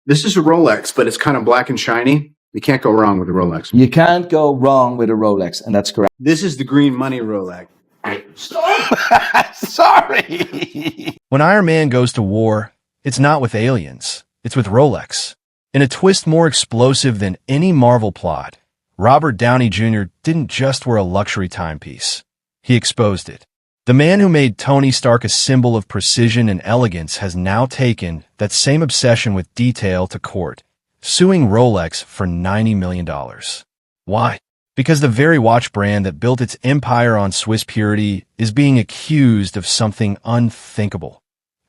This is a Rolex, but it's kind of black and shiny. You can't go wrong with a Rolex. You can't go wrong with a Rolex, and that's correct. This is the green money Rolex. Stop! Sorry. When Iron Man goes to war, it's not with aliens, it's with Rolex. In a twist more explosive than any Marvel plot, Robert Downey Jr. didn't just wear a luxury timepiece. He exposed it. The man who made Tony Stark a symbol of precision and elegance has now taken that same obsession with detail to court, suing Rolex for $90 million. Why? Because the very watch brand that built its empire on Swiss purity is being accused of something unthinkable,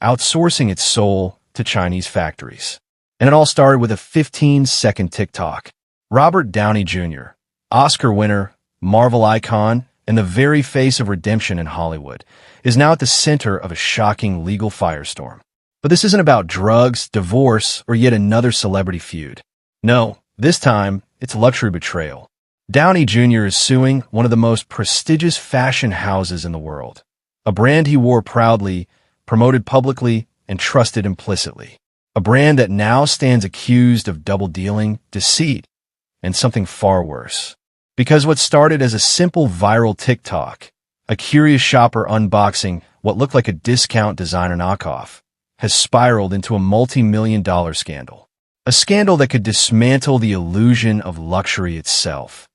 outsourcing its soul to Chinese factories. And it all started with a 15-second TikTok. Robert Downey Jr., Oscar winner, Marvel icon, and the very face of redemption in Hollywood, is now at the center of a shocking legal firestorm. But this isn't about drugs, divorce, or yet another celebrity feud. No, this time, it's luxury betrayal. Downey Jr. is suing one of the most prestigious fashion houses in the world, a brand he wore proudly, promoted publicly, and trusted implicitly. A brand that now stands accused of double-dealing, deceit, and something far worse. Because what started as a simple viral TikTok, a curious shopper unboxing what looked like a discount designer knockoff, has spiraled into a multi-million-dollar scandal. A scandal that could dismantle the illusion of luxury itself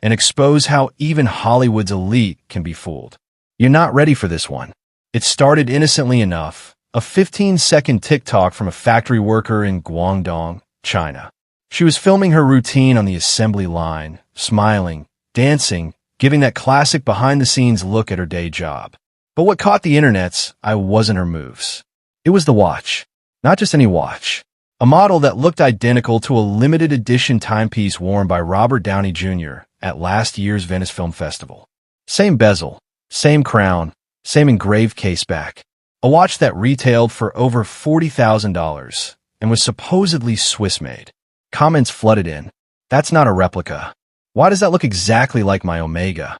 and expose how even Hollywood's elite can be fooled. You're not ready for this one. It started innocently enough, a 15-second TikTok from a factory worker in Guangdong, China. She was filming her routine on the assembly line, smiling, dancing, giving that classic behind-the-scenes look at her day job. But what caught the internet's eye wasn't her moves. It was the watch. Not just any watch. A model that looked identical to a limited edition timepiece worn by Robert Downey Jr. at last year's Venice Film Festival. Same bezel, same crown, same engraved caseback. A watch that retailed for over $40,000 and was supposedly Swiss-made. Comments flooded in. That's not a replica. Why does that look exactly like my Omega?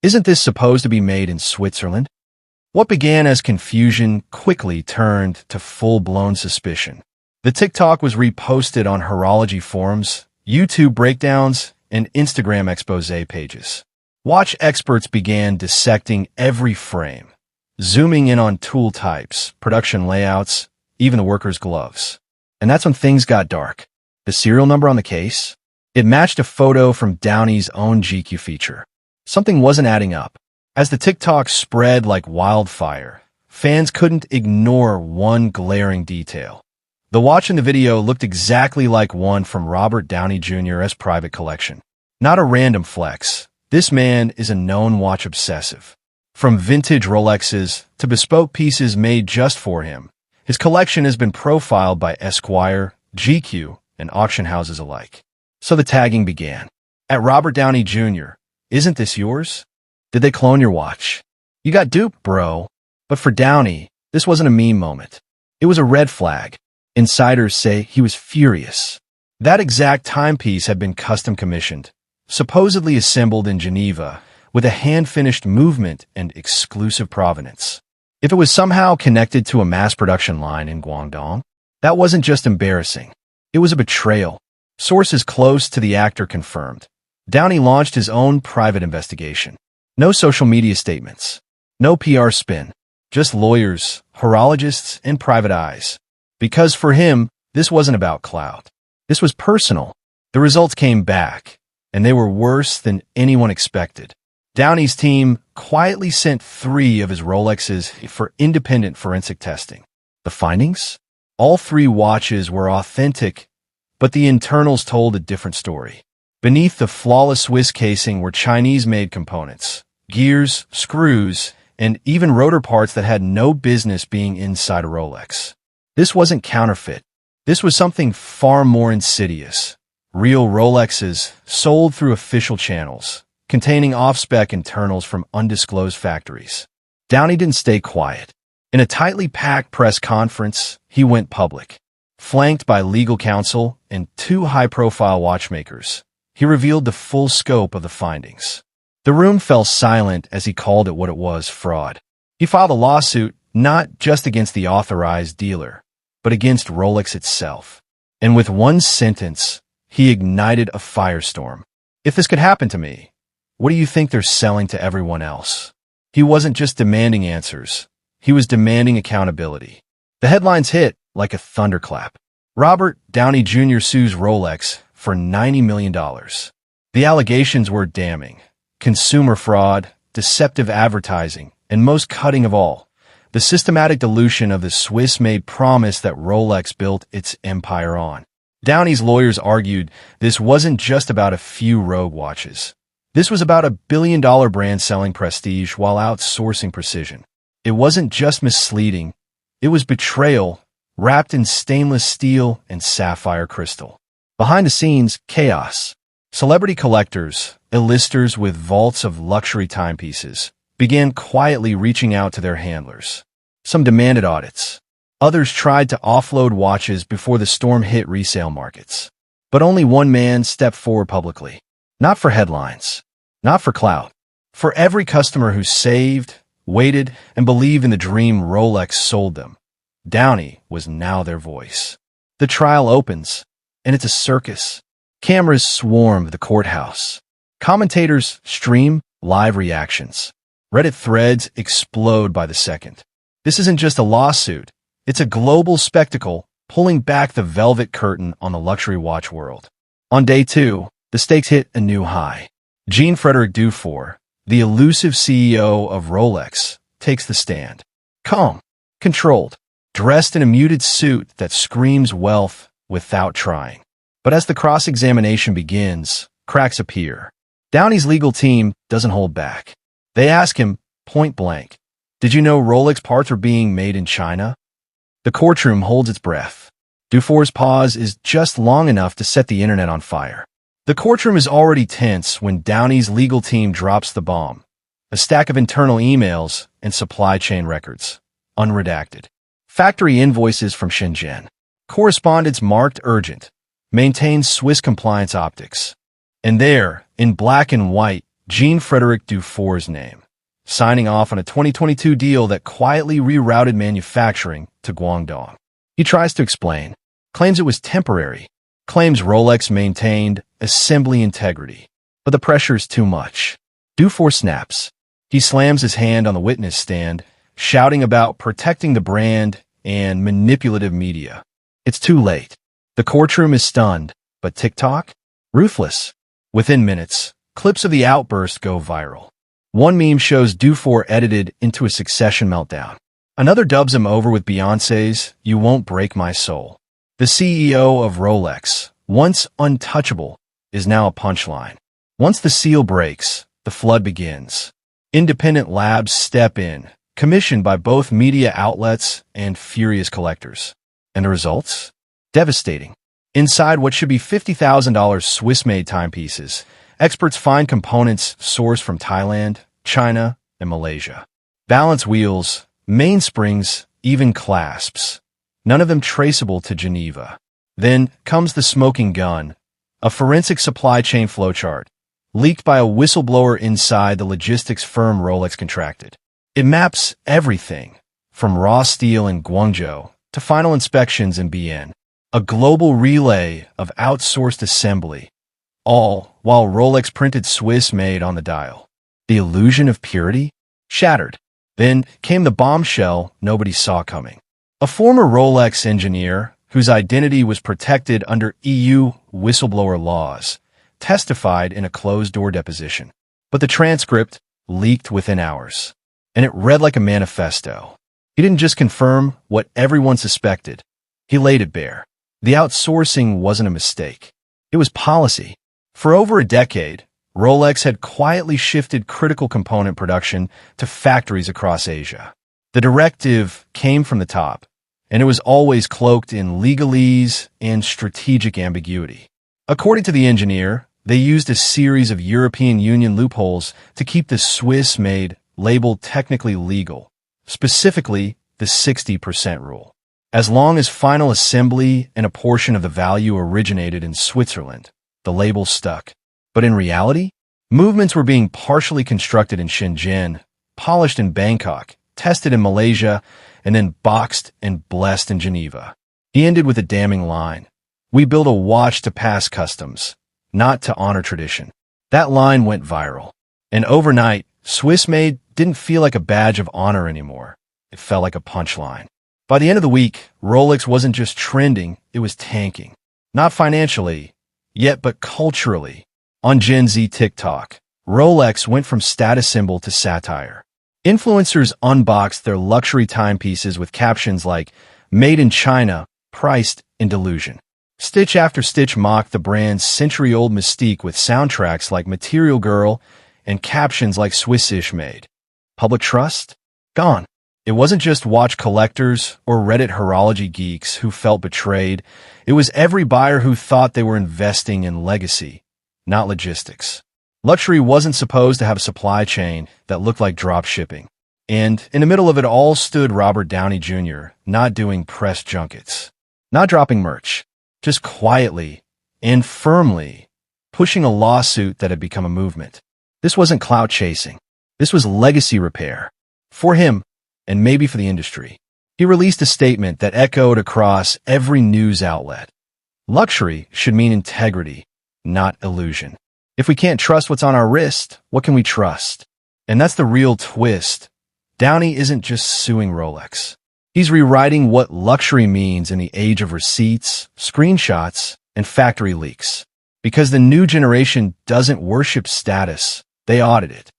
Isn't this supposed to be made in Switzerland? What began as confusion quickly turned to full-blown suspicion. The TikTok was reposted on horology forums, YouTube breakdowns, and Instagram expose pages. Watch experts began dissecting every frame, zooming in on tool types, production layouts, even the workers' gloves. And that's when things got dark. The serial number on the case? It matched a photo from Downey's own GQ feature. Something wasn't adding up. As the TikTok spread like wildfire, fans couldn't ignore one glaring detail. The watch in the video looked exactly like one from Robert Downey Jr.'s private collection. Not a random flex. This man is a known watch obsessive. From vintage Rolexes to bespoke pieces made just for him, his collection has been profiled by Esquire, GQ, and auction houses alike. So the tagging began. At Robert Downey Jr., isn't this yours? Did they clone your watch? You got duped, bro. But for Downey, this wasn't a meme moment. It was a red flag. Insiders say he was furious. That exact timepiece had been custom commissioned, supposedly assembled in Geneva, with a hand-finished movement and exclusive provenance. If it was somehow connected to a mass production line in Guangdong, that wasn't just embarrassing. It was a betrayal. Sources close to the actor confirmed. Downey launched his own private investigation. No social media statements. No PR spin. Just lawyers, horologists, and private eyes. Because for him, this wasn't about clout. This was personal. The results came back, and they were worse than anyone expected. Downey's team quietly sent 3 of his Rolexes for independent forensic testing. The findings? All 3 watches were authentic, but the internals told a different story. Beneath the flawless Swiss casing were Chinese-made components, gears, screws, and even rotor parts that had no business being inside a Rolex. This wasn't counterfeit. This was something far more insidious. Real Rolexes sold through official channels, containing off-spec internals from undisclosed factories. Downey didn't stay quiet. In a tightly packed press conference, he went public. Flanked by legal counsel and 2 high-profile watchmakers, he revealed the full scope of the findings. The room fell silent as he called it what it was, fraud. He filed a lawsuit not just against the authorized dealer, but against Rolex itself. And with one sentence, he ignited a firestorm. If this could happen to me, what do you think they're selling to everyone else? He wasn't just demanding answers. He was demanding accountability. The headlines hit like a thunderclap. Robert Downey Jr. sues Rolex for $90 million. The allegations were damning. Consumer fraud, deceptive advertising, and most cutting of all, the systematic dilution of the Swiss-made promise that Rolex built its empire on. Downey's lawyers argued this wasn't just about a few rogue watches. This was about a billion-dollar brand selling prestige while outsourcing precision. It wasn't just misleading. It was betrayal, wrapped in stainless steel and sapphire crystal. Behind the scenes, chaos. Celebrity collectors, A-listers with vaults of luxury timepieces, began quietly reaching out to their handlers. Some demanded audits. Others tried to offload watches before the storm hit resale markets. But only one man stepped forward publicly. Not for headlines. Not for clout. For every customer who saved, waited, and believed in the dream Rolex sold them. Downey was now their voice. The trial opens, and it's a circus. Cameras swarm the courthouse. Commentators stream live reactions. Reddit threads explode by the second. This isn't just a lawsuit. It's a global spectacle pulling back the velvet curtain on the luxury watch world. On day 2, the stakes hit a new high. Jean-Frédéric Dufour, the elusive CEO of Rolex, takes the stand. Calm, controlled, dressed in a muted suit that screams wealth without trying. But as the cross-examination begins, cracks appear. Downey's legal team doesn't hold back. They ask him, point blank, "Did you know Rolex parts were being made in China?" The courtroom holds its breath. Dufour's pause is just long enough to set the internet on fire. The courtroom is already tense when Downey's legal team drops the bomb. A stack of internal emails and supply chain records. Unredacted. Factory invoices from Shenzhen. Correspondence marked urgent. Maintains Swiss compliance optics. And there, in black and white, Jean-Frédéric Dufour's name, signing off on a 2022 deal that quietly rerouted manufacturing to Guangdong. He tries to explain, claims it was temporary, claims Rolex maintained assembly integrity. But the pressure is too much. Dufour snaps. He slams his hand on the witness stand, shouting about protecting the brand and manipulative media. It's too late. The courtroom is stunned, but TikTok? Ruthless. Within minutes, clips of the outburst go viral. One meme shows Dufour edited into a succession meltdown. Another dubs him over with Beyoncé's "You Won't Break My Soul." The CEO of Rolex, once untouchable, is now a punchline. Once the seal breaks, the flood begins. Independent labs step in, commissioned by both media outlets and furious collectors. And the results? Devastating. Inside what should be $50,000 Swiss-made timepieces, experts find components sourced from Thailand, China, and Malaysia. Balance wheels, mainsprings, even clasps. None of them traceable to Geneva. Then comes the smoking gun, a forensic supply chain flowchart, leaked by a whistleblower inside the logistics firm Rolex contracted. It maps everything, from raw steel in Guangzhou to final inspections in Bienne. A global relay of outsourced assembly, all while Rolex printed Swiss-made on the dial. The illusion of purity? Shattered. Then came the bombshell nobody saw coming. A former Rolex engineer, whose identity was protected under EU whistleblower laws, testified in a closed-door deposition. But the transcript leaked within hours, and it read like a manifesto. He didn't just confirm what everyone suspected. He laid it bare. The outsourcing wasn't a mistake. It was policy. For over a decade, Rolex had quietly shifted critical component production to factories across Asia. The directive came from the top, and it was always cloaked in legalese and strategic ambiguity. According to the engineer, they used a series of European Union loopholes to keep the Swiss-made label technically legal, specifically the 60% rule. As long as final assembly and a portion of the value originated in Switzerland, the label stuck. But in reality, movements were being partially constructed in Shenzhen, polished in Bangkok, tested in Malaysia, and then boxed and blessed in Geneva. He ended with a damning line. "We build a watch to pass customs, not to honor tradition." That line went viral. And overnight, Swiss-made didn't feel like a badge of honor anymore. It felt like a punchline. By the end of the week, Rolex wasn't just trending, it was tanking. Not financially, yet but culturally. On Gen Z TikTok, Rolex went from status symbol to satire. Influencers unboxed their luxury timepieces with captions like, "Made in China, priced in delusion." Stitch after stitch mocked the brand's century-old mystique with soundtracks like Material Girl and captions like Swiss-ish made. Public trust? Gone. It wasn't just watch collectors or Reddit horology geeks who felt betrayed. It was every buyer who thought they were investing in legacy, not logistics. Luxury wasn't supposed to have a supply chain that looked like drop shipping. And in the middle of it all stood Robert Downey Jr., not doing press junkets, not dropping merch, just quietly and firmly pushing a lawsuit that had become a movement. This wasn't clout chasing. This was legacy repair. For him, and maybe for the industry. He released a statement that echoed across every news outlet. Luxury should mean integrity, not illusion. If we can't trust what's on our wrist, what can we trust? And that's the real twist. Downey isn't just suing Rolex. He's rewriting what luxury means in the age of receipts, screenshots, and factory leaks. Because the new generation doesn't worship status, they audit it.